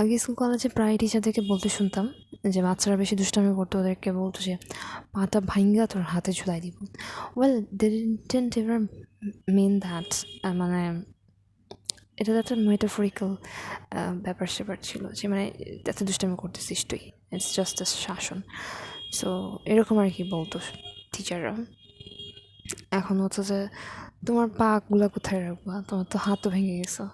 আগে স্কুল কলেজে প্রায় টিচারদেরকে বলতে শুনতাম যে বাচ্চারা বেশি দুষ্টামি করতো, ওদেরকে বলতো যে পাটা ভাঙ্গা তোর হাতে ঝুলাই দিব। Well they didn't ever mean that, মানে এটা তো একটা মেটাফরিক্যাল ব্যাপার স্যাপার ছিল যে মানে এত দুষ্টামি করতেছিস তুই, ইটস জাস্ট আ শাসন। সো এরকম আর কি বলতো টিচাররা। এখন হচ্ছে যে তোমার পাগুলা কোথায় রাখবা, তোমার তো হাতও ভেঙে গেছে,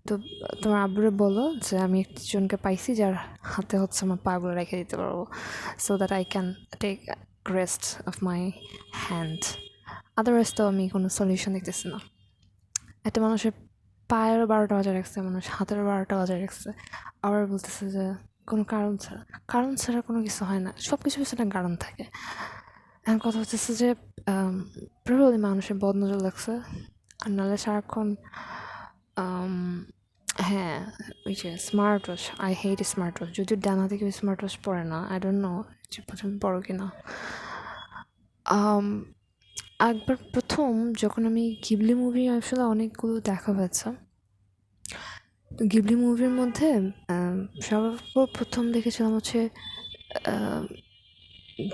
তো তোমার আব্বুরে বলো যে আমি একজনকে পাইছি যার হাতে হচ্ছে আমার পাগুলো রেখে দিতে পারবো, so that I can take rest of my hand. Otherwise তো আমি কোনো সলিউশন দেখতেছি না। একটা মানুষের পায়েরও 12টা বাজায় রাখছে, মানুষ হাতেরও 12টা বাজায় রাখছে, আবার বলতেছে যে কোনো কারণ ছাড়া কোনো কিছু হয় না, সব কিছু পিছনে কারণ থাকে। এখন কথা হচ্ছে যে প্রবলি মানুষের বদনজর লাগছে, আর নাহলে সারাক্ষণ হ্যাঁ ওই যে smart watch, I hate smart watch. যদিও ডান হাতে কেউ স্মার্ট ওয়াচ পরে না, আই ডোন্ট নো যে প্রথম পড়ো কিনা। একবার প্রথম যখন আমি গিবলি মুভি আসলে অনেকগুলো দেখা হয়েছে, তো গিবলি মুভির মধ্যে সর্বপ্রথম দেখেছিলাম হচ্ছে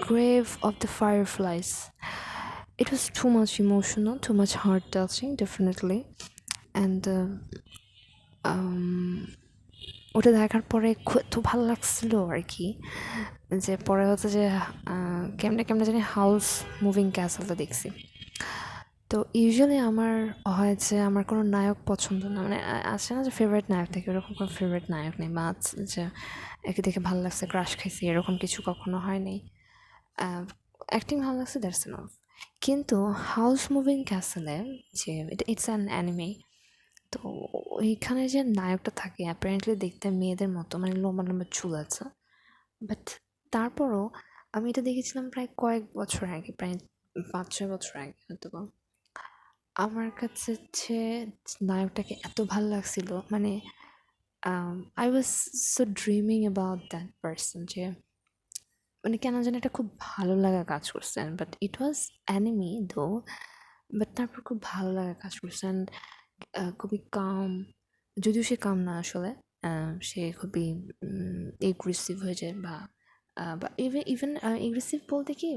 grave of the fireflies. It was too much emotional, too much heart touching, definitely. And ওটা দেখার পরে এত ভালো লাগছিল আর কি, যে পরে হচ্ছে যে কেমনে কেমনে জানি হাউস মুভিং ক্যাসেলটা দেখছি। তো ইউজুয়ালি আমার হয়েছে আমার কোনো নায়ক পছন্দ না, মানে আছে না যে ফেভারিট নায়ক থাকে, ওরকম কোনো ফেভারিট নায়ক নেই, বা যে একে দেখে ভালো লাগছে ক্রাশ খাইছি এরকম কিছু কখনো হয়নি। অ্যাক্টিং ভালো লাগছে, দ্যাটস এনাফ। কিন্তু হাউস মুভিং ক্যাসেলে যে ইটস অ্যান অ্যানিমে, তো ওইখানে যে নায়কটা থাকে অ্যাপারেন্টলি দেখতে মেয়েদের মতো, মানে লম্বা লম্বা চুল আছে, বাট তারপরও আমি এটা দেখেছিলাম প্রায় কয়েক বছর আগে, প্রায় 5-6 বছর আগে হয়তো বা। আমার কাছে হচ্ছে নায়কটাকে এত ভালো লাগছিল, মানে I was so dreaming about that person, যে মানে কেন যেন এটা খুব ভালো লাগা কাজ করছে। বাট ইট ওয়াজ অ্যানিমি দো, বাট তারপর খুব ভালো লাগা কাজ করছে। অ্যান্ড খুবই কাম, যদিও সে কাম না আসলে, সে খুবই এগ্রেসিভ হয়ে যায়, বা বা ইভেন এগ্রেসিভ বলতে কি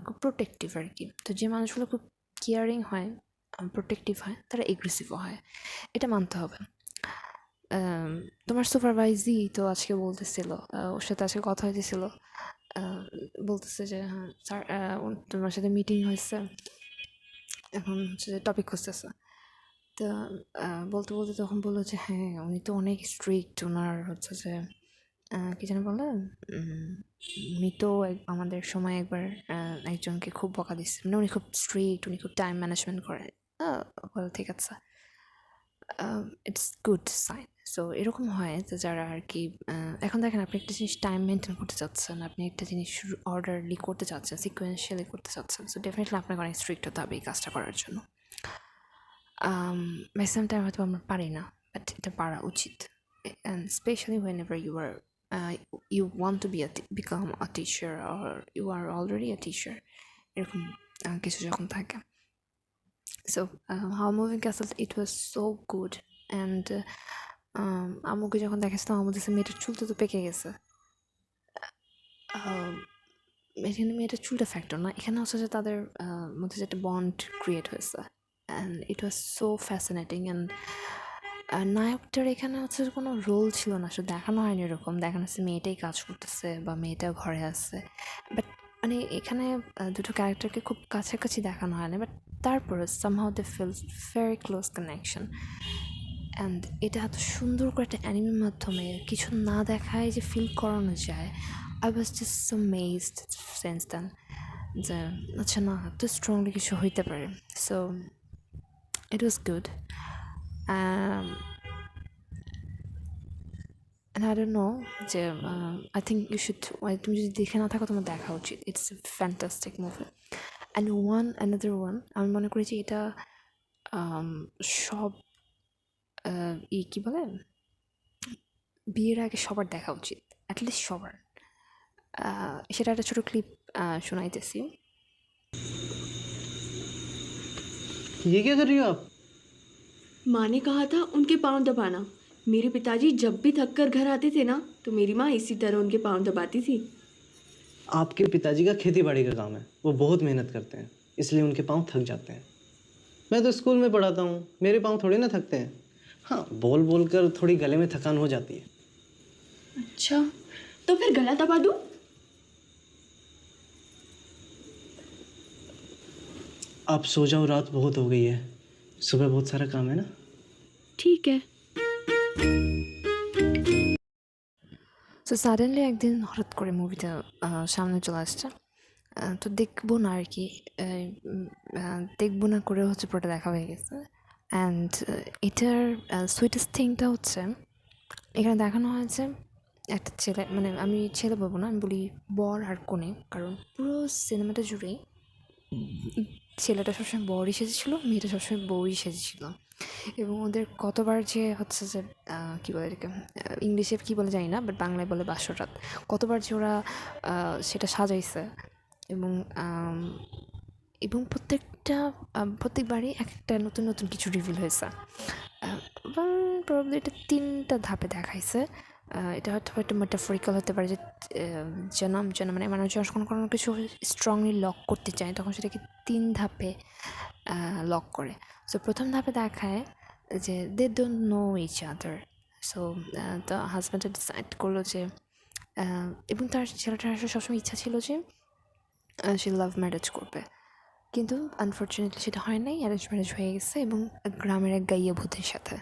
খুব প্রোটেক্টিভ আর কি। তো যে মানুষগুলো খুব কেয়ারিং হয়, প্রোটেক্টিভ হয়, তারা এগ্রেসিভও হয়, এটা মানতে হবে। তোমার সুপারভাইজি তো আজকে বলতেছিল, ওর সাথে আজকে কথা হইতেছিল, বলতেছে যে হ্যাঁ স্যার তোমার সাথে মিটিং হয়েছে, এখন হচ্ছে যে টপিক খুঁজতেছে। তো বলতে বলতে তখন বললো যে হ্যাঁ উনি তো অনেক স্ট্রিক্ট, ওনার হচ্ছে যে কী যেন বলে, উনি তো আমাদের সময় একবার একজনকে খুব বকা দিচ্ছে, মানে উনি খুব স্ট্রিক্ট, উনি খুব টাইম ম্যানেজমেন্ট করে। ঠিক আছে, ইটস গুড সাইন। সো এরকম হয় যে যারা আর কি, এখন দেখেন আপনি একটা জিনিস টাইম মেনটেন করতে চাচ্ছেন, আপনি একটা জিনিস অর্ডারলি করতে চাচ্ছেন, সিকোয়েন্সিয়ালি করতে চাচ্ছেন, সো ডেফিনেটলি আপনাকে অনেক স্ট্রিক্ট হতে হবে এই কাজটা করার জন্য। ম্যাক্সিমাম টাইম হয়তো আমরা পারি না, বাট এটা পারা উচিত। And specially when ever you want to be become a teacher or you are already a teacher, এরকম কিছু যখন থাকে। So how moving castle, it was so good. And আমাকে যখন দেখাচ্ছিলাম আমাদের মেয়েটার চুলটা তো পেকে গেছে, এখানে মেয়েটার চুলটা ফ্যাক্টর না, এখানে হচ্ছে যে তাদের মধ্যে যে একটা বন্ড ক্রিয়েট হয়েছে, and it was so fascinating. অ্যান্ড নায়কটার এখানে হচ্ছে কোনো রোল ছিল না, শুধু দেখানো হয়নি এরকম, দেখানো হচ্ছে মেয়েটাই কাজ করতেছে বা মেয়েটাও ঘরে আছে, বাট মানে এখানে দুটো ক্যারেক্টারকে খুব কাছাকাছি দেখানো হয় না, বাট তারপরে somehow they feel very close connection. And এটা এত সুন্দর করে একটা অ্যানিমের মাধ্যমে কিছু না দেখায় যে ফিল করানো যায়, I was just so amazed sense then, যে আচ্ছা না এত স্ট্রংলি কিছু হইতে পারে। So it was good. And I don't know যে I think you should, তুমি যদি দেখে না থাকো তোমার দেখা উচিত, it's a fantastic movie. And another one আমি মনে করি যে এটা সব কী বলে, বিয়ের আগে সবার দেখা উচিত, অ্যাটলিস্ট সবার। সেটা একটা ছোটো ক্লিপ শোনাইতেছি। ये क्या कर रही हो आप? माँ ने कहा था उनके पाँव दबाना, मेरे पिताजी जब भी थक कर घर आते थे ना तो मेरी माँ इसी तरह उनके पाँव दबाती थी। आपके पिताजी का खेती बाड़ी का काम है, वो बहुत मेहनत करते हैं, इसलिए उनके पाँव थक जाते हैं। मैं तो स्कूल में पढ़ाता हूँ, मेरे पाँव थोड़ी ना थकते हैं। हाँ, बोल बोल कर थोड़ी गले में थकान हो जाती है। अच्छा, तो फिर गला दबा दूँ? आप सो जाओ, रात बहुत हो गई है, सुबह बहुत सारा काम है ना। ठीक है। সো সাডেনলি একদিন হঠাৎ করে মুভিটা সামনে চলে আসছে। তো দেখবো না আর কি, দেখবো না করে হচ্ছে পুরোটা দেখা হয়ে গেছে। অ্যান্ড এটার সুইটেস্ট থিংটা হচ্ছে এখানে দেখানো হয়েছে একটা ছেলে, মানে আমি ছেলে বলবো না, আমি বলি বর আর কনে, কারণ পুরো সিনেমাটা জুড়েই ছেলেটা সবসময় বরই সেজেছিল, মেয়েটা সবসময় বউই সেজেছিল। এবং ওদের কতবার যে হচ্ছে যে কী বলে এটাকে, ইংলিশে কী বলে জানি না, বাট বাংলায় বলে বাসরাত, কতবার যে ওরা সেটা সাজাইছে। এবং এবং প্রত্যেকবারই এক একটা নতুন নতুন কিছু রিভিল হয়েছে। এবং প্রবাবলি এটা 3টা ধাপে দেখাইছে। এটা হয়তো একটা মেটাফরিক্যাল হতে পারে যে জনম মানে মানুষ যখন কোনো কিছু স্ট্রংলি লক করতে চায় তখন সেটাকে 3 ধাপে লক করে। সো প্রথম ধাপে দেখায় যে they don't know each other. So the হাজব্যান্ডে ডিসাইড করলো যে, এবং তার ছেলেটার আসলে সবসময় ইচ্ছা ছিল যে সে লাভ ম্যারেজ করবে, কিন্তু আনফর্চুনেটলি সেটা হয় নাই, অ্যারেঞ্জ ম্যারেজ হয়ে গেছে এবং গ্রামের এক গাইয়া ভূতের সাথে।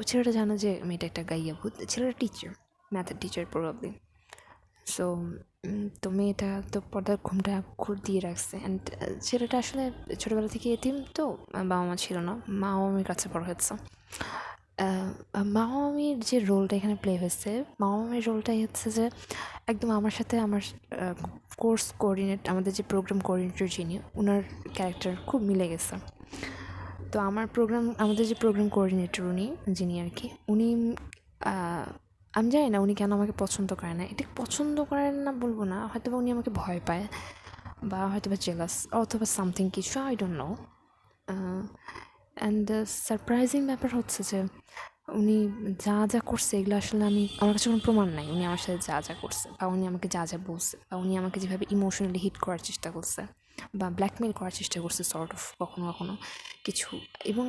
ছেলেটা জানো যে মেয়েটা একটা গাইয়া ভূত, ছেলেটা টিচার, ম্যাথের টিচার প্রবাবলি। সো তো মেয়েটা তো পর্দার ঘুমটা দিয়ে রাখছে। অ্যান্ড ছেলেটা আসলে ছোটোবেলা থেকে এতিম, তো বাবা মা ছিল না, মা মামির কাছে বড় হয়েছে। মা মামির যে রোলটা এখানে প্লে হয়েছে, মা মামির রোলটাই হচ্ছে যে একদম আমার সাথে আমার কোর্স কোঅর্ডিনেট, আমাদের যে প্রোগ্রাম কোঅর্ডিনেটর যিনি, ওনার ক্যারেক্টার খুব মিলে গেছে। তো আমাদের যে প্রোগ্রাম কোঅর্ডিনেটর উনি, যিনি আর কি, উনি আমি জানি না উনি কেন আমাকে পছন্দ করে না। এটা পছন্দ করেন না বলবো না, হয়তো বা উনি আমাকে ভয় পায় বা হয়তো বা জেলাস অথবা সামথিং কিছু, I don't know. And surprising ব্যাপার হচ্ছে যে উনি যা যা করছে এগুলো আসলে আমার কাছে কোনো প্রমাণ নাই উনি আমার সাথে যা যা করছে, বা উনি আমাকে যা যা বলছে, বা উনি আমাকে যেভাবে ইমোশনালি হিট করার চেষ্টা করছে বা ব্ল্যাকমেল করার চেষ্টা করছে সর্ট অফ কখনো কখনো কিছু। এবং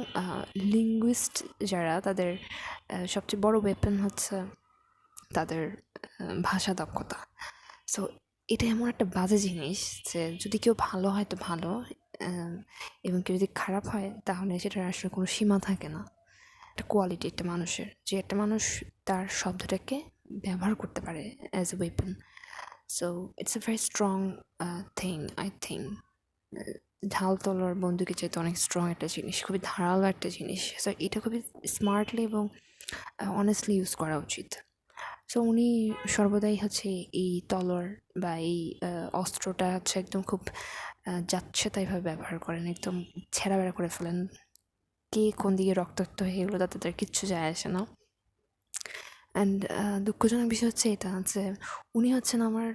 লিঙ্গুইস্ট যারা, তাদের সবচেয়ে বড় ওয়েপন হচ্ছে তাদের ভাষা দক্ষতা। সো এটা এমন একটা বাজে জিনিস যে যদি কেউ ভালো হয় তো ভালো, এবং কেউ যদি খারাপ হয় তাহলে সেটার আসলে কোনো সীমা থাকে না। একটা কোয়ালিটি একটা মানুষের, যে একটা মানুষ তার শব্দটাকে ব্যবহার করতে পারে as a weapon. So it's a very strong thing, I think. ঢাল তলোয়ার বন্দুকের চাইতে অনেক স্ট্রং একটা জিনিস, খুবই ধারালো একটা জিনিস। সো এটা খুবই স্মার্টলি এবং অনেস্টলি ইউজ করা উচিত। সো উনি সর্বদাই হচ্ছে এই তলোয়ার বা এই অস্ত্রটা হচ্ছে একদম খুব যাচ্ছেতাইভাবে ব্যবহার করেন, একদম ছেঁড়াবেড়া করে ফেলেন। কে কোন দিকে রক্তাক্ত হয়ে এগুলো তাদের কিচ্ছু যায় আসে না। অ্যান্ড দুঃখজনক বিষয় হচ্ছে এটা যে উনি হচ্ছেন আমার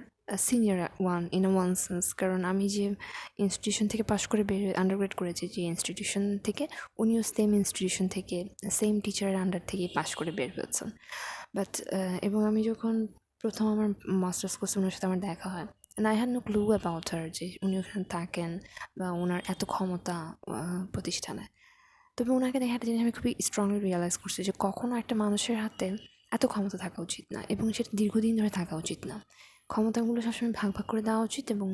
সিনিয়র ওয়ান সেন্স, কারণ আমি যে ইনস্টিটিউশন থেকে পাশ করে আন্ডারগ্রেড করেছি, যে ইনস্টিটিউশন থেকে, উনিও সেম ইনস্টিটিউশন থেকে সেম টিচারের আন্ডার থেকে পাশ করে বের হয়েছেন। বাট এবং আমি যখন প্রথম আমার মাস্টার্স কোর্সে ওনার সাথে আমার দেখা হয়, and I had no clue about her, যে উনি ওখানে থাকেন বা ওনার এত ক্ষমতা প্রতিষ্ঠানে। তবে ওনাকে দেখে একটা জিনিস আমি খুবই স্ট্রংলি রিয়েলাইজ করছি যে কখনও একটা মানুষের হাতে এত ক্ষমতা থাকা উচিত না, এবং সেটা দীর্ঘদিন ধরে থাকা উচিত না। ক্ষমতাগুলো সবসময় ভাগ ভাগ করে দেওয়া উচিত, এবং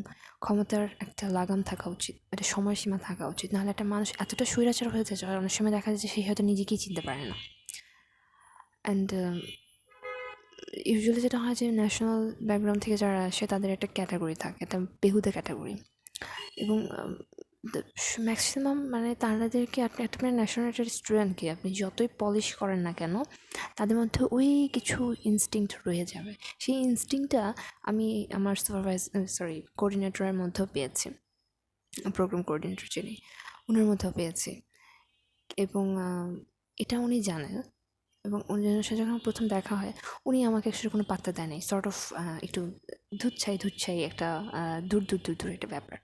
ক্ষমতার একটা লাগাম থাকা উচিত, একটা সময়সীমা থাকা উচিত। নাহলে একটা মানুষ এতটা স্বৈরাচার হয়ে যায়, অনেক সময় দেখা যায় যে সে হয়তো নিজেকেই চিনতে পারে না। অ্যান্ড ইউজুয়ালি যেটা হয় যে ন্যাশনাল ব্যাকগ্রাউন্ড থেকে যারা আসে তাদের একটা ক্যাটাগরি থাকে, একটা বেহুদা ক্যাটাগরি। এবং ম্যাক্সিমাম মানে তাদেরকে আপনি একটা ন্যাশনালিটির স্টুডেন্টকে আপনি যতই পলিশ করেন না কেন, তাদের মধ্যে ওই কিছু ইনস্টিংক্ট রয়ে যাবে। সেই ইনস্টিংক্টটা আমি আমার কোঅর্ডিনেটরের মধ্যেও পেয়েছি, প্রোগ্রাম কোঅর্ডিনেটর যিনি, ওনার মধ্যেও পেয়েছি। এবং এটা উনি জানেন। এবং উনার সাথে যখন প্রথম দেখা হয়, উনি আমাকে আসলে কোনো পাত্তা দেয় নাই, সর্ট অফ একটু ধুচ্ছাই একটা দূর একটা ব্যাপার।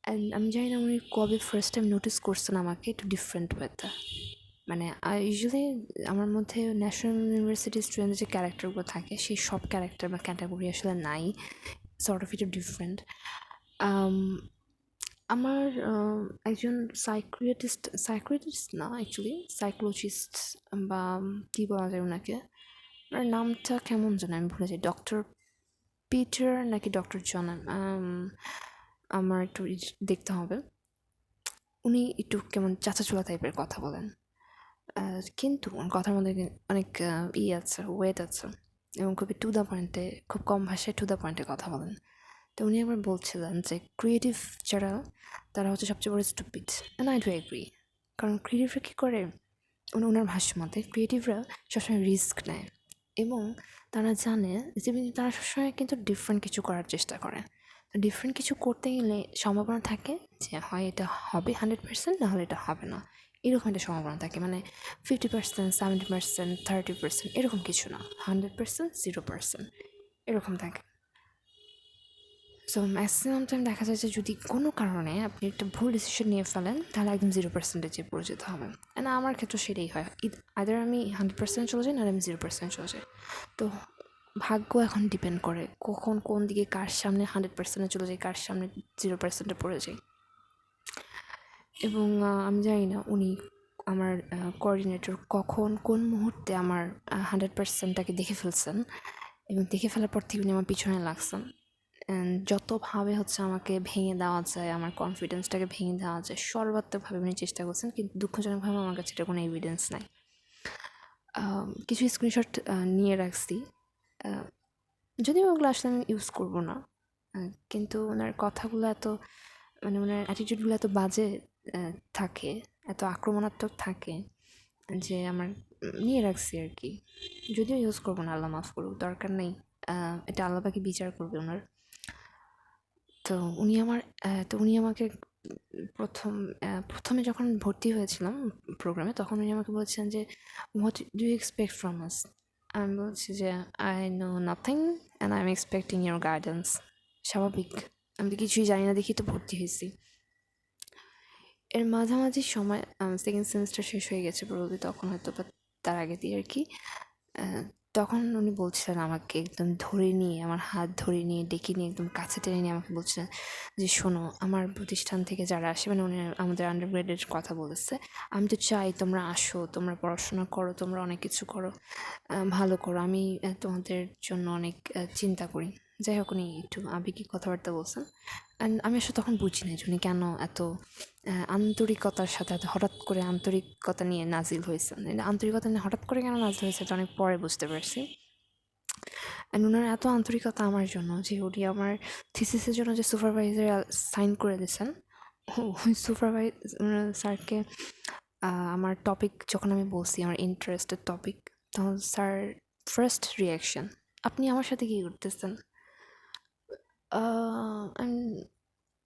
অ্যান্ড আমি জানি না উনি কবে ফার্স্ট টাইম নোটিস করছেন আমাকে একটু ডিফারেন্ট ওয়েতে। মানে ইউজুয়ালি আমার মধ্যে ন্যাশনাল ইউনিভার্সিটি স্টুডেন্টের যে ক্যারেক্টারগুলো থাকে সেই সব ক্যারেক্টার বা ক্যাটাগরি আসলে নাই, সর্ট অফ একটু ডিফারেন্ট। আমার একজন সাইক্রিয়াটিস্ট না অ্যাকচুয়ালি, সাইকোলজিস্ট বা কী বলা যায় ওনাকে, ওনার নামটা কেমন যেন আমি ভুলে যাই, ডক্টর পিটার নাকি ডক্টর জন, আমার একটু দেখতে হবে। উনি একটু কেমন চাচাচোলা টাইপের কথা বলেন, কিন্তু ওর কথার মধ্যে অনেক আছে, ওয়েট আছে, এবং খুবই টু দ্য পয়েন্টে, খুব কম ভাষায় টু দ্য পয়েন্টে কথা বলেন। তো উনি আবার বলছিলেন যে ক্রিয়েটিভ যারা, তারা হচ্ছে সবচেয়ে বড় stupid, and I do agri. কারণ ক্রিয়েটিভরা কী করে, ওনার ভাষ্য মতে ক্রিয়েটিভরা সবসময় রিস্ক নেয়, এবং তারা জানে যে তারা সবসময় কিন্তু ডিফারেন্ট কিছু করার চেষ্টা করে। ডিফারেন্ট কিছু করতে গেলে সম্ভাবনা থাকে যে হয় এটা হবে 100%, নাহলে এটা হবে না, এরকম একটা সম্ভাবনা থাকে। মানে 50%, 70%, 30% এরকম কিছু না, 100%, 0% এরকম থাকে। সো ম্যাক্সিমাম টাইম দেখা যায় যে যদি কোনো কারণে আপনি একটা ভুল ডিসিশন নিয়ে ফেলেন, তাহলে একদম 0%-এ পড়ে যেতে হবে। না, আমার ক্ষেত্রে সেটাই হয়, আইদার আমি 100% চলে যাই, নাহলে আমি 0% চলে যাই। তো ভাগ্য এখন ডিপেন্ড করে কখন কোন দিকে, কার সামনে 100%-এ চলে যায়, কার সামনে 0%-এ পড়ে যায়। এবং আমি জানি না উনি আমার কোঅর্ডিনেটর কখন কোন মুহূর্তে আমার 100%টাকে দেখে ফেলছেন, এবং দেখে ফেলার পর থেকে উনি আমার পিছনে লাগছেন। যতভাবে হচ্ছে আমাকে ভেঙে দেওয়া যায়, আমার কনফিডেন্সটাকে ভেঙে দেওয়া যায়, সর্বাত্মকভাবে উনি চেষ্টা করছেন, কিন্তু দুঃখজনকভাবে আমার কাছে এটা কোনো এভিডেন্স নাই। কিছু স্ক্রিনশট নিয়ে রাখছি, যদিও ওগুলো আসলে আমি ইউজ করবো না, কিন্তু ওনার কথাগুলো এত, মানে ওনার অ্যাটিটিউডগুলো এত বাজে থাকে, এত আক্রমণাত্মক থাকে, যে আমার নিয়ে রাখছি আর কি। যদিও ইউজ করবো না, আল্লাহ মাফ করুক, দরকার নেই, এটা আল্লাহ পাকি বিচার করবে ওনার। তো উনি আমাকে প্রথমে যখন ভর্তি হয়েছিলাম প্রোগ্রামে, তখন উনি আমাকে বলছেন যে what do you expect from us. আমি বলছি যে I know nothing and I am expecting your guidance. স্বাভাবিক, আমি তো কিছুই জানি না দেখি তো ভর্তি হয়েছি। এর মাঝামাঝি সময় সেকেন্ড সেমিস্টার শেষ হয়ে গেছে প্রবলি, তখন হয়তো বা তার আগে দিয়ে আর কি। তখন উনি বলছিলেন আমাকে একদম ধরে নিয়ে, আমার হাত ধরে নিয়ে ডেকে নিয়ে একদম কাছে টেনে নিয়ে আমাকে বলছিলেন যে শোনো, আমার প্রতিষ্ঠান থেকে যারা আসে, মানে উনি আমাদের আন্ডারগ্রেডের কথা বলেছে, আমি তো চাই তোমরা আসো, তোমরা পড়াশোনা করো, তোমরা অনেক কিছু করো, ভালো করো, আমি তোমাদের জন্য অনেক চিন্তা করি। যাই হোক, উনি একটু আবেগিক কথাবার্তা বলছেন, অ্যান্ড আমি আসলে তখন বুঝি না যে উনি কেন এত আন্তরিকতার সাথে, এত হঠাৎ করে আন্তরিকতা নিয়ে নাজিল হয়েছেন। আন্তরিকতা নিয়ে হঠাৎ করে কেন নাজিল হয়েছে এটা অনেক পরে বুঝতে পারছি। অ্যান্ড ওনার এত আন্তরিকতা আমার জন্য যে উনি আমার থিসিসের জন্য যে সুপারভাইজার সাইন করে দিয়েছেন, ওই স্যারকে আমার টপিক যখন আমি বলছি আমার ইন্টারেস্টেড টপিক, তখন স্যার ফার্স্ট রিয়াকশন, আপনি আমার সাথে কী করতেছেন?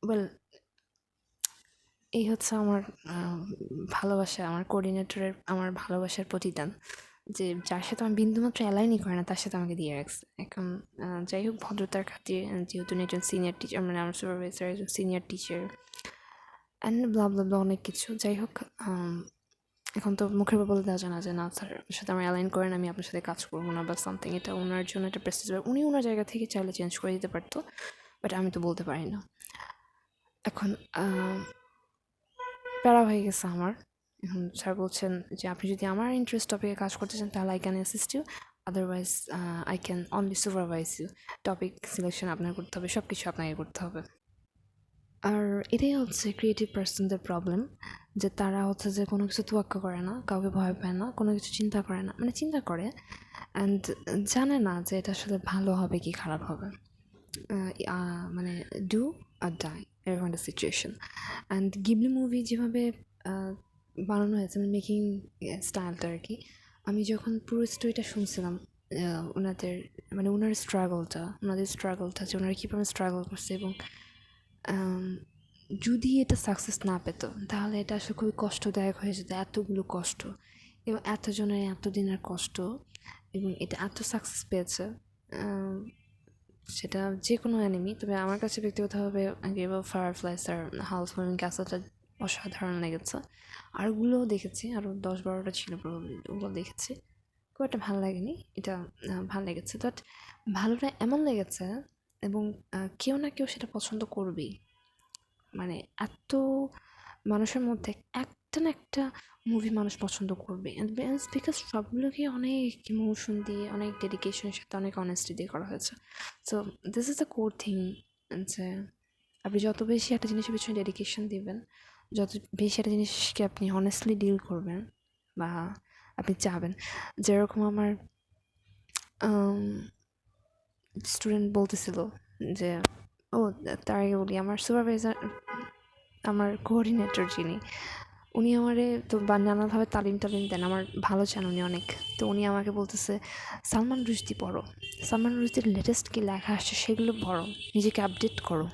ওয়েল, এই হচ্ছে আমার ভালোবাসা, আমার কোঅর্ডিনেটরের আমার ভালোবাসার প্রতিদান, যে যার সাথে আমার বিন্দুমাত্র অ্যালাইনই করে না, তার সাথে আমাকে দিয়ে রাখছে। এখন যাই হোক, ভদ্রতার খাতিরে, যেহেতু উনি একজন সিনিয়র টিচার, মানে আমার সুপারভাইজার একজন সিনিয়র টিচার, অ্যান্ড ব্লা ব্লা ব্লা অনেক কিছু, যাই হোক, এখন তো মুখের উপর বলে দেওয়া যায় না যে না স্যার, আপনার সাথে আমার অ্যালাইন করেন, আমি আপনার সাথে কাজ করবো না বা সামথিং। এটা ওনার জন্য একটা প্রেস্টিজ, উনি ওনার জায়গা থেকে চাইলে চেঞ্জ করে দিতে পারতো, বাট আমি তো বলতে পারি না। এখন প্যারা হয়ে গেছে আমার। এখন স্যার বলছেন যে আপনি যদি আমার ইন্টারেস্ট টপিকে কাজ করতে চান, তাহলে I can assist you, otherwise I can only supervise you. Topic selection আপনার করতে হবে, সব কিছু আপনাকে করতে হবে। আর এটাই হচ্ছে ক্রিয়েটিভ পার্সনদের প্রবলেম, যে তারা হচ্ছে যে কোনো কিছু তোয়াক্কা করে না, কাউকে ভয় পায় না, কোনো কিছু চিন্তা করে না, মানে চিন্তা করে অ্যান্ড জানে না যে এটা আসলে ভালো হবে কি খারাপ হবে, মানে ডু আর ডাই, এরকম একটা সিচুয়েশন। অ্যান্ড গিবলি মুভি যেভাবে বানানো হয়েছে, মানে মেকিং স্টাইলটা আর কি, আমি যখন পুরো স্টোরিটা শুনছিলাম, ওনাদের মানে ওনাদের স্ট্রাগলটা যে ওনারা কীভাবে স্ট্রাগল করছে, এবং যদি এটা সাকসেস না পেত, তাহলে এটা আসলে খুবই কষ্টদায়ক হয়ে যেত, এতগুলো কষ্ট এবং এতজনের এতদিনের কষ্ট, এবং এটা এত সাকসেস পেয়েছে, সেটা যে কোনো অ্যানিমি। তবে আমার কাছে ব্যক্তিগতভাবে ফায়ারফ্লাই স্যার হাউস মুভিং ক্যাসেলটা অসাধারণ লেগেছে। আরগুলোও দেখেছি, আরও 10-12টা ছিল প্রবাবলি, ওগুলো দেখেছি, খুব একটা ভালো লাগেনি। এটা ভালো লেগেছে, বাট ভালোটা এমন লেগেছে এবং কেউ না কেউ সেটা পছন্দ করবেই। মানে এত মানুষের মধ্যে একটা না একটা মুভি মানুষ পছন্দ করবে, বিকজ সবগুলোকে অনেক ইমোশন দিয়ে, অনেক ডেডিকেশনের সাথে, অনেক অনেস্টি দিয়ে করা হয়েছে। So this is the core thing, যে আপনি যত বেশি একটা জিনিসের পিছনে ডেডিকেশন দিবেন, যত বেশি একটা জিনিসকে আপনি অনেস্টলি ডিল করবেন বা আপনি চাবেন। যেরকম আমার স্টুডেন্ট বলতেছিল যে, ও তার আগে বলি, আমার সুপারভাইজার, আমার কোঅর্ডিনেটর যিনি, উনি আমারে তো নানাভাবে তালিম দেন, আমার ভালো চান উনি অনেক। তো উনি আমাকে বলতেছে, সালমান রুশদি পড়ো, সালমান রুশদির লেটেস্ট কী লেখা আসছে সেগুলো পড়ো, নিজেকে আপডেট করো।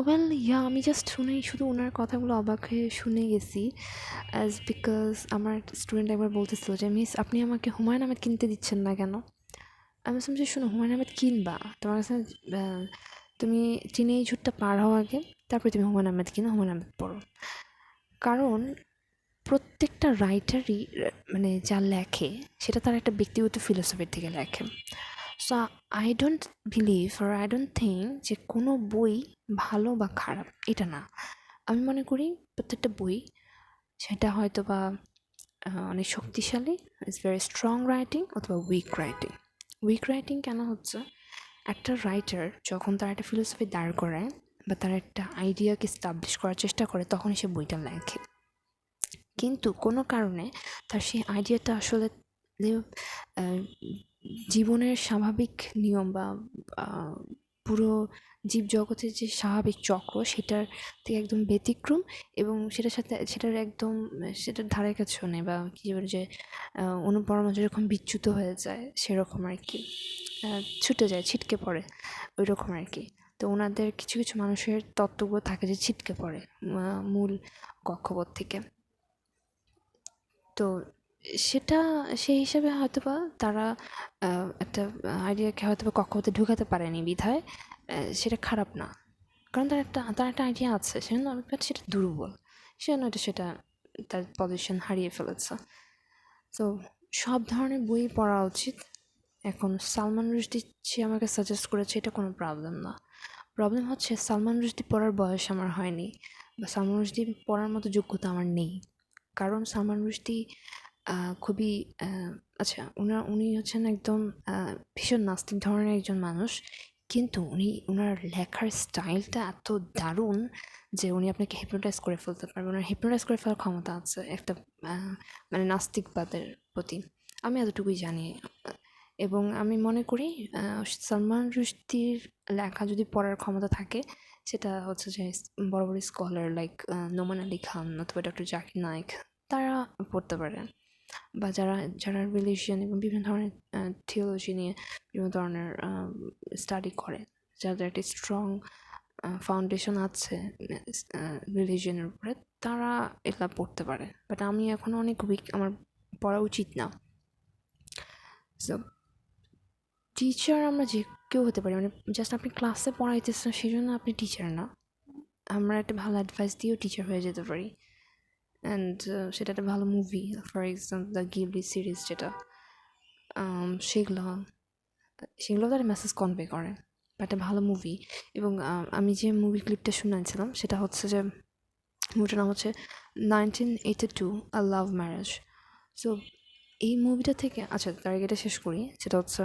ওয়েল ইয়া, আমি জাস্ট শুধু ওনার কথাগুলো অবাক হয়ে শুনে গেছি, অ্যাজ বিকজ আমার স্টুডেন্ট একবার বলতেছিল যে, মিস আপনি আমাকে হুমায়ুন আহমেদ কিনতে দিচ্ছেন না কেন? আমি বলছিলাম যে, শোনো, হুমায়ুন আহমেদ কিনবা, তোমার কাছে তুমি টিনেজ হুডটা পার হওয়া আগে, তারপরে তুমি হুমায়ুন আহমেদ কিনো, হুমায়ুন আহমেদ পড়ো। কারণ প্রত্যেকটা রাইটারই মানে যা লেখে সেটা তার একটা ব্যক্তিগত ফিলোসফির থেকে লেখে। সো আই ডোন্ট বিলিভ আর আই ডোন্ট থিঙ্ক যে কোনো বই ভালো বা খারাপ, এটা না। আমি মনে করি প্রত্যেকটা বই, সেটা হয়তো বা অনেক শক্তিশালী, ইটস ভেরি স্ট্রং রাইটিং, অথবা উইক রাইটিং। উইক রাইটিং কেন হচ্ছে, একটা রাইটার যখন তার একটা ফিলোসফি দাঁড় করায় বা তার একটা আইডিয়াকে স্টাবলিশ করার চেষ্টা করে, তখনই সে বইটা লেখে। কিন্তু কোনো কারণে তার সেই আইডিয়াটা আসলে জীবনের স্বাভাবিক নিয়ম বা পুরো জীবজগতের যে স্বাভাবিক চক্র, সেটার থেকে একদম ব্যতিক্রম, এবং সেটার একদম সেটার ধারে কাছেও নেই, বা কী বলে যে অনুপরমা যেরকম বিচ্যুত হয়ে যায় সেরকম আর কি, ছুটে যায়, ছিটকে পড়ে, ওই রকম আর কি। তো ওনাদের কিছু কিছু মানুষের তত্ত্বগুলো থাকে যে ছিটকে পড়ে মূল কক্ষপথ থেকে। তো সেটা সেই হিসাবে হয়তোবা তারা একটা আইডিয়াকে হয়তোবা কক্ষপথে ঢুকাতে পারেনি বিধায় সেটা খারাপ না, কারণ তার একটা আইডিয়া আছে, সেজন্য বাট সেটা দুর্বল, সেজন্য সেটা তার পজিশন হারিয়ে ফেলেছে। তো সব ধরনের বই পড়া উচিত। এখন সালমান রুশদি সে আমাকে সাজেস্ট করেছে, এটা কোনো প্রবলেম না। প্রবলেম হচ্ছে সালমান রুশদি পড়ার বয়স আমার হয়নি, বা সালমান রুশদি পড়ার মতো যোগ্যতা আমার নেই। কারণ সালমান রুশদি খুবই আচ্ছা, উনি হচ্ছেন একদম ভীষণ নাস্তিক ধরনের একজন মানুষ, কিন্তু ওনার লেখার স্টাইলটা এত দারুণ যে উনি আপনাকে হিপনোটাইজ করে ফেলতে পারবেন। ওনার হিপনোটাইজ করে ফেলার ক্ষমতা আছে একটা মানে নাস্তিকবাদের প্রতি, আমি এতটুকুই জানি। এবং আমি মনে করি সালমান রুশদির লেখা যদি পড়ার ক্ষমতা থাকে, সেটা হচ্ছে যে বড় বড় স্কলার লাইক নোমান আলী খান অথবা ডক্টর জাকির নায়েক, তারা পড়তে পারে। বা যারা যারা রিলিজিয়ন এবং বিভিন্ন ধরনের থিওলজি নিয়ে বিভিন্ন ধরনের স্টাডি করে, যাদের একটা স্ট্রং ফাউন্ডেশন আছে রিলিজিয়নের উপরে, তারা এগুলা পড়তে পারে। বাট আমি এখনও অনেক উইক, আমার পড়া উচিত না। সো টিচার আমরা যে কেউ হতে পারি, মানে জাস্ট আপনি ক্লাসে পড়াইতেছেন সেই জন্য আপনি টিচার না। আমরা একটা ভালো অ্যাডভাইস দিয়েও টিচার হয়ে যেতে পারি। অ্যান্ড সেটা একটা ভালো movie, for example the Ghibli series, যেটা সেগুলো তার মেসেজ কনভে করে, বা একটা ভালো মুভি। এবং আমি যে মুভি ক্লিপটা শুনেছিলাম সেটা হচ্ছে যে, মুভিটার নাম হচ্ছে 1982 আ লাভ ম্যারেজ। সো এই মুভিটা থেকে, আচ্ছা তার আগে এটা শেষ করি, সেটা হচ্ছে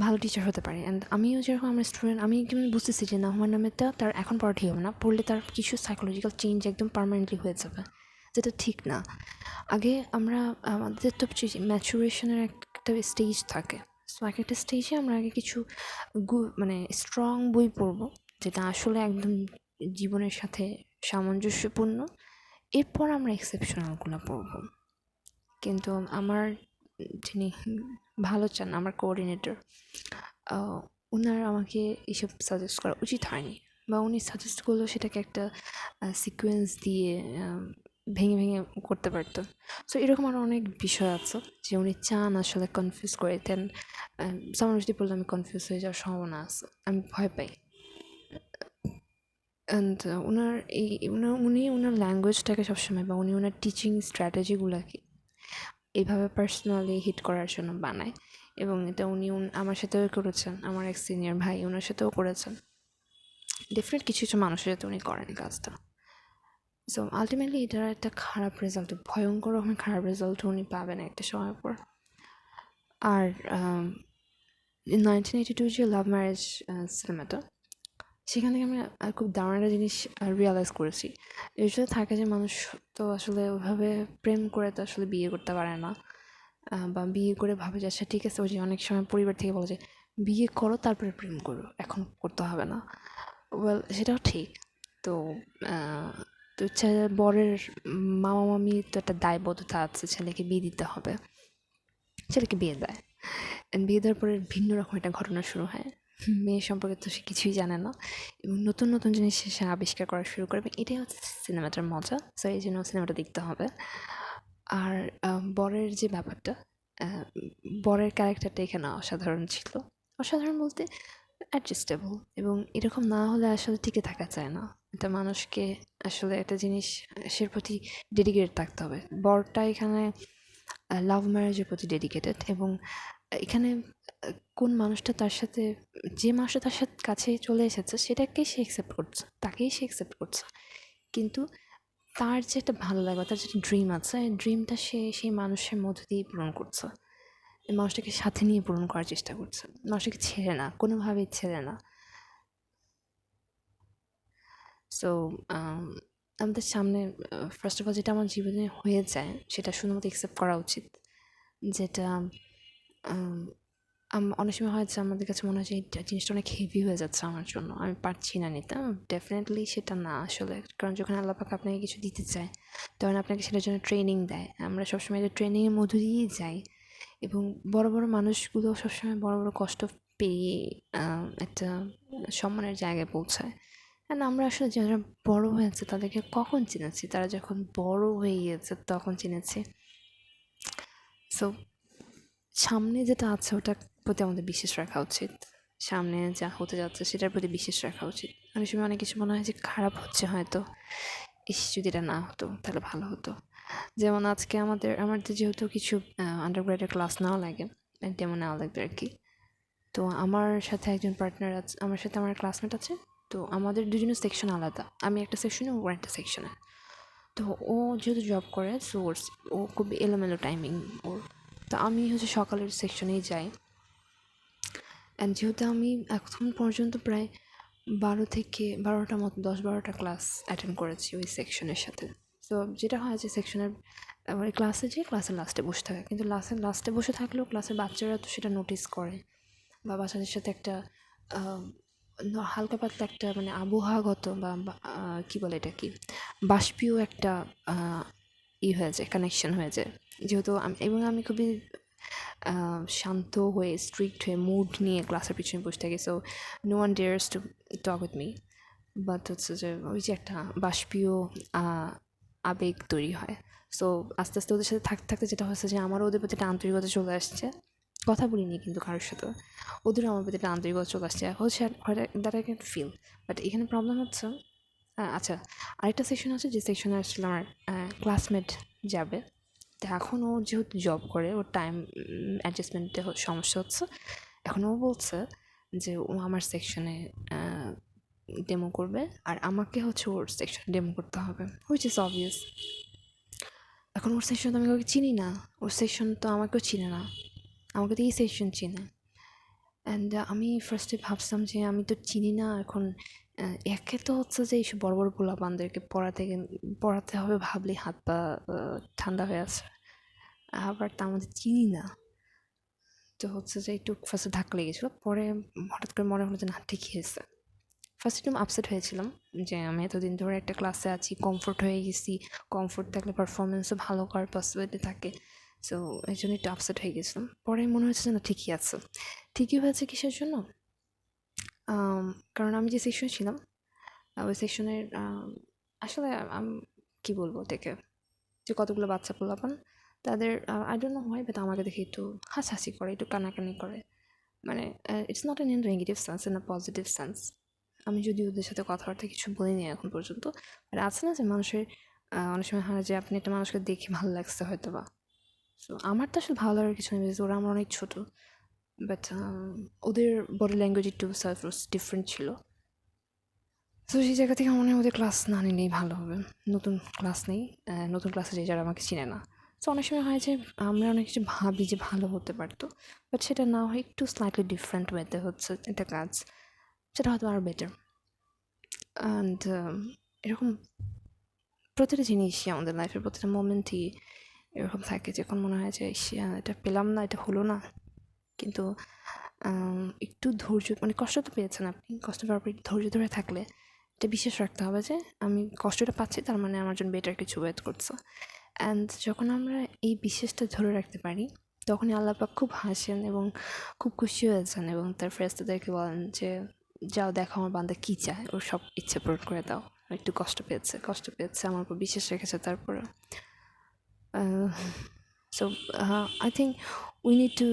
ভালো টিচার হতে পারে। অ্যান্ড আমিও যেরকম আমার স্টুডেন্ট, আমি কেমন বুঝতেছি যে না, হুমায়ুন আহমেদটা তার এখন পড়া ঠিক হবে না, পড়লে তার কিছু সাইকোলজিক্যাল চেঞ্জ একদম পার্মানেন্টলি হয়ে যাবে, যেটা ঠিক না। আগে আমরা আমাদের তো ম্যাচুরেশনের একটা স্টেজ থাকে। সো এক একটা স্টেজে আমরা আগে কিছু মানে স্ট্রং বই পড়বো, যেটা আসলে একদম জীবনের সাথে সামঞ্জস্যপূর্ণ, এরপর আমরা এক্সেপশনালগুলো পড়বো। কিন্তু আমার যিনি ভালো চান, আমার কোঅর্ডিনেটর, ওনার আমাকে এইসব সাজেস্ট করা উচিত হয়নি, বা উনি সাজেস্ট করলেও সেটাকে একটা সিকোয়েন্স দিয়ে ভেঙে ভেঙে করতে পারতো। সো এরকম আরও অনেক বিষয় আছে যে উনি চান আসলে কনফিউজ করে দেন। সামনে যদি বললে আমি কনফিউজ হয়ে যাওয়ার সম্ভাবনা আছে, আমি ভয় পাই। অ্যান্ড ওনার ওনার ল্যাঙ্গুয়েজটাকে সবসময় বা ওনার টিচিং স্ট্র্যাটেজিগুলোকে এইভাবে পার্সোনালি হিট করার জন্য বানায়। এবং এটা আমার সাথেও করেছেন, আমার এক সিনিয়র ভাই ওনার সাথেও করেছেন। ডিফারেন্ট কিছু কিছু মানুষের সাথে উনি করেন এই কাজটা। সো আলটিমেটলি এটার একটা খারাপ রেজাল্ট, ভয়ঙ্কর রকমের খারাপ রেজাল্ট উনি পাবেন একটা সময় পর। আর 1982 যে লাভ ম্যারেজ সিনেমাটা, সেখান থেকে আমি খুব দারুণ একটা জিনিস রিয়ালাইজ করেছি। ইউজুয়ালি থাকে যে মানুষ তো আসলে ওইভাবে প্রেম করে তো আসলে বিয়ে করতে পারে না, বা বিয়ে করে ভাবে যে আচ্ছা ঠিক আছে, ওই যে অনেক সময় পরিবার থেকে বলে যে বিয়ে করো তারপরে প্রেম করো, এখন করতে হবে না। ওয়েল, সেটাও ঠিক। তো আহ, তো বরের মামা মামি তো একটা দায়বদ্ধতা আছে, ছেলেকে বিয়ে দিতে হবে। ছেলেকে বিয়ে দেয়, বিয়ে দেওয়ার পরে ভিন্ন রকম একটা ঘটনা শুরু হয়। মেয়ে সম্পর্কে তো সে কিছুই জানে না, এবং নতুন নতুন জিনিস সে আবিষ্কার করা শুরু করবে। এটাই হচ্ছে সিনেমাটার মজা। সো এই জন্য সিনেমাটা দেখতে হবে। আর বরের যে ব্যাপারটা, আহ, বরের ক্যারেক্টারটা এখানে অসাধারণ ছিল। অসাধারণ বলতে অ্যাডজাস্টেবল, এবং এরকম না হলে আসলে টিকে থাকা যায় না। একটা মানুষকে আসলে একটা জিনিস সের প্রতি ডেডিকেটেড থাকতে হবে। বরটা এখানে লাভ ম্যারেজের প্রতি ডেডিকেটেড, এবং এখানে কোন মানুষটা তার সাথে, যে মানুষটা তার সাথে কাছে চলে এসেছে সেটাকেই সে অ্যাকসেপ্ট করছে, তাকেই সে অ্যাকসেপ্ট করছে। কিন্তু তার যে একটা ভালো লাগা, তার যে ড্রিম আছে, এই ড্রিমটা সে সেই মানুষের মধ্য দিয়েই পূরণ করছে। এই মানুষটাকে সাথে নিয়ে পূরণ করার চেষ্টা করছে, মানুষটাকে ছেড়ে না, কোনোভাবেই ছেড়ে না। সো আমাদের সামনে ফার্স্ট অফ অল যেটা আমার জীবনে হয়ে যায় সেটা শুধুমাত্র অ্যাকসেপ্ট করা উচিত। যেটা অনেক সময় হয় যে আমাদের কাছে মনে হয় যে এই জিনিসটা অনেক হেভি হয়ে যাচ্ছে আমার জন্য, আমি পারছি না নিতে। ডেফিনেটলি সেটা না আসলে, কারণ যখন আল্লাহ পাক আপনাকে কিছু দিতে চায় তখন আপনাকে সেটার জন্য ট্রেনিং দেয়। আমরা সবসময় যে ট্রেনিংয়ের মধ্য দিয়েই যাই, এবং বড় বড় মানুষগুলো সবসময় বড় বড় কষ্ট পেয়ে একটা সম্মানের জায়গায় পৌঁছায়। অ্যান্ড আমরা আসলে যারা বড় হয়েছে তাদেরকে কখন চিনেছি? তারা যখন বড় হয়ে গিয়েছে তখন চিনেছি। সো সামনে যেটা আছে ওটার প্রতি আমাদের বিশ্বাস রাখা উচিত। সামনে যা হতে যাচ্ছে সেটার প্রতি বিশ্বাস রাখা উচিত। অনেক সময় অনেক কিছু মনে হয় যে খারাপ হচ্ছে হয়তো, যদি এটা না হতো তাহলে ভালো হতো। যেমন আজকে আমাদের যেহেতু কিছু আন্ডারগ্রেডের ক্লাস নেওয়া লাগে, ডেমো নেওয়া লাগবে আর কি। তো আমার সাথে একজন পার্টনার আছে, আমার সাথে আমার ক্লাসমেট আছে। তো আমাদের দুজনের সেকশন আলাদা, আমি একটা সেকশনে, ও একটা সেকশনে। তো ও যেহেতু জব করে, সো ও খুব এলোমেলো টাইমিং ওর। তো আমি হচ্ছে সকালের সেকশনেই যাই। অ্যান্ড যেহেতু আমি এখন পর্যন্ত প্রায় 12টার মতো, 10-12টা ক্লাস অ্যাটেন্ড করেছি ওই সেকশনের সাথে। তো যেটা হয় যে সেকশনের ওই ক্লাসে যেয়ে ক্লাসের লাস্টে বসে থাকে, কিন্তু ক্লাসের লাস্টে বসে থাকলেও ক্লাসের বাচ্চারা তো সেটা নোটিস করে, বা বাচ্চাদের সাথে একটা আহ, হালকা পাতলা একটা মানে আবহাওয়াগত বা কী বলে এটা, কি বাষ্পীয় একটা হয়ে যায়, কানেকশন হয়ে যায়। যেহেতু আমি খুবই শান্ত হয়ে, স্ট্রিক্ট হয়ে, মুড নিয়ে ক্লাসের পিছনে বসে থাকি। So no one dares to talk with me. But হচ্ছে যে ওই যে একটা বাষ্পীয় আবেগ তৈরি হয়। সো আস্তে আস্তে ওদের সাথে থাকতে থাকতে যেটা হচ্ছে যে আমারও ওদের প্রতি একটা আন্তরিকতা চলে আসছে। কথা বলিনি কিন্তু কারোর সাথে, ওদেরও আমার প্রতি একটা আন্তরিকতা চলে আসছে হচ্ছে, that I can feel. But এখানে প্রবলেম হচ্ছে, আচ্ছা, আরেকটা সেকশন আছে যে সেকশনে আসলে আমার ক্লাসমেট যাবে। তো এখন ও যেহেতু জব করে, ওর টাইম অ্যাডজাস্টমেন্টে সমস্যা হচ্ছে। এখন ও বলছে যে ও আমার সেকশনে ডেমো করবে, আর আমাকে হচ্ছে ওর সেকশন ডেমো করতে হবে, হুইচ ইজ অবভিয়াস। এখন ওর সেকশন তো আমি কাউকে চিনি না, ওর সেকশন তো আমাকেও চিনে না, আমাকে তো এই সেকশন চিনে। অ্যান্ড আমি ফার্স্টে ভাবছিলাম যে আমি তো চিনি না, এখন একে তো হচ্ছে যে এইসব বড় বড় পোলাপানদেরকে পড়াতে হবে ভাবলেই হাত পা ঠান্ডা হয়ে আছে। আবার তার মধ্যে চিনি না, তো হচ্ছে যে একটু ফার্স্টে ধাক্কা লেগেছিলো। পরে হঠাৎ করে মনে হলো যে না, ঠিকই হয়েছে। ফার্স্ট একটু আপসেট হয়েছিলাম যে আমি এতদিন ধরে একটা ক্লাসে আছি, কমফোর্ট হয়ে গেছি। কমফোর্ট থাকলে পারফরমেন্সও ভালো করার পসিবিলিটি থাকে। সো এই জন্য একটু আপসেট হয়ে গেছিলাম। পরে মনে হচ্ছে যে না, ঠিকই আছে। ঠিকই হয়েছে কিসের জন্য? কারণ আমি যে সেকশনে ছিলাম, ওই সেকশনের আসলে কী বলবো ওটাকে, যে কতগুলো বাচ্চা পোলাপান, তাদের I don't know why, but আমাকে দেখে একটু হাসাহাসি করে, একটু কানাকানি করে। মানে it's not in negative sense, in a positive sense. আমি যদি ওদের সাথে কথাবার্তা কিছু বলিনি এখন পর্যন্ত, বাট আছে না যে মানুষের অনেক সময় হয় যে আপনি একটা মানুষকে দেখে ভালো লাগছে হয়তো বা, সো আমার তো আসলে ভালো লাগার কিছু নেই, because ওরা আমার অনেক ছোটো, বাট ওদের বডি ল্যাঙ্গুয়েজ একটু ডিফারেন্ট ছিল। তো সেই জায়গা থেকে মনে হয় ওদের ক্লাস না নিলেই ভালো হবে, নতুন ক্লাস নেই, নতুন ক্লাসে যে যারা আমাকে চিনে না। তো অনেক সময় হয় যে আমরা অনেক কিছু ভাবি যে ভালো হতে পারতো, বাট সেটা না হয় একটু স্লাইটলি ডিফারেন্ট ওয়েতে হচ্ছে এটা কাজ, সেটা হয়তো আরও বেটার। অ্যান্ড এরকম প্রতিটা জিনিসই আমাদের লাইফের প্রতিটা মোমেন্টই এরকম থাকে, যখন মনে হয় যে এটা পেলাম না, এটা হলো না। কিন্তু একটু ধৈর্য, মানে কষ্ট তো পেয়েছেন আপনি, কষ্ট পাওয়ার পর একটু ধৈর্য ধরে থাকলে এটা বিশ্বাস রাখতে হবে যে আমি কষ্টটা পাচ্ছি, তার মানে আমার জন্য বেটার কিছু ওয়েট করছে। অ্যান্ড যখন আমরা এই বিশ্বাসটা ধরে রাখতে পারি, তখনই আল্লাহ পাক খুব হাসেন এবং খুব খুশি হয়ে যান এবং তার ফেরেশতাদেরকে বলেন যে যাও দেখো আমার বান্দা কী চায়, ওর সব ইচ্ছে পূরণ করে দাও। একটু কষ্ট পেয়েছে, আমার উপর বিশ্বাস রেখেছে, তারপরে so I think we need to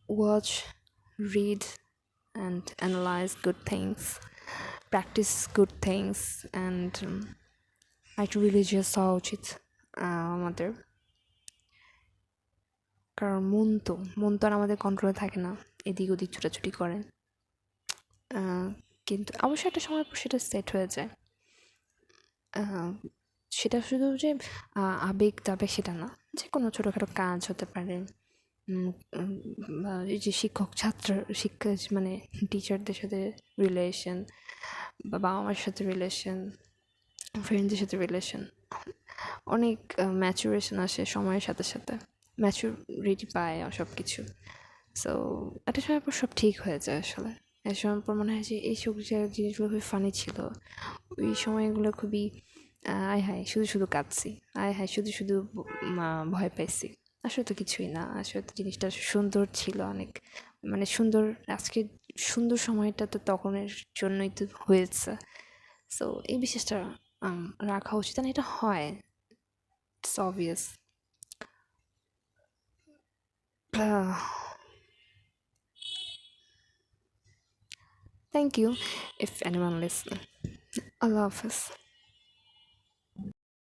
watch, read and analyze good things, practice good things, and একটু রিলিজিয়াস হওয়া উচিত আমাদের, কারণ মন তো আর আমাদের কন্ট্রোলে থাকে না, এদিক ওদিক ছোটাছুটি করে। কিন্তু অবশ্যই একটা সময় পর সেটা সেট হয়ে যায়। সেটা শুধু যে আবেগ টাবেগ সেটা না, যে কোনো ছোটোখাটো কাজ হতে পারে, এই যে শিক্ষা মানে টিচারদের সাথে রিলেশন, বা বাবা মার সাথে রিলেশন, ফ্রেন্ডদের সাথে রিলেশন, অনেক ম্যাচুরেশন আসে সময়ের সাথে সাথে, ম্যাচুরিটি পায় সব কিছু। সো একটা সময় পর সব ঠিক হয়ে যায় আসলে। এক সময় পর মনে হয় যে এইসব জিনিসগুলো খুবই ফানি ছিল, ওই সময়গুলো খুবই আয় হায় শুধু শুধু কাঁদছি, আয় হায় শুধু শুধু ভয় পাইছি। আসলে তো কিছুই না, আসলে তো জিনিসটা সুন্দর ছিল অনেক, মানে সুন্দর, আজকে সুন্দর সময়টা তো তখনের জন্যই তো হয়েছে। সো এই বিশ্বাসটা রাখা উচিত, না এটা হয়, it's obvious. Thank you if anyone listening. Allah Hafiz.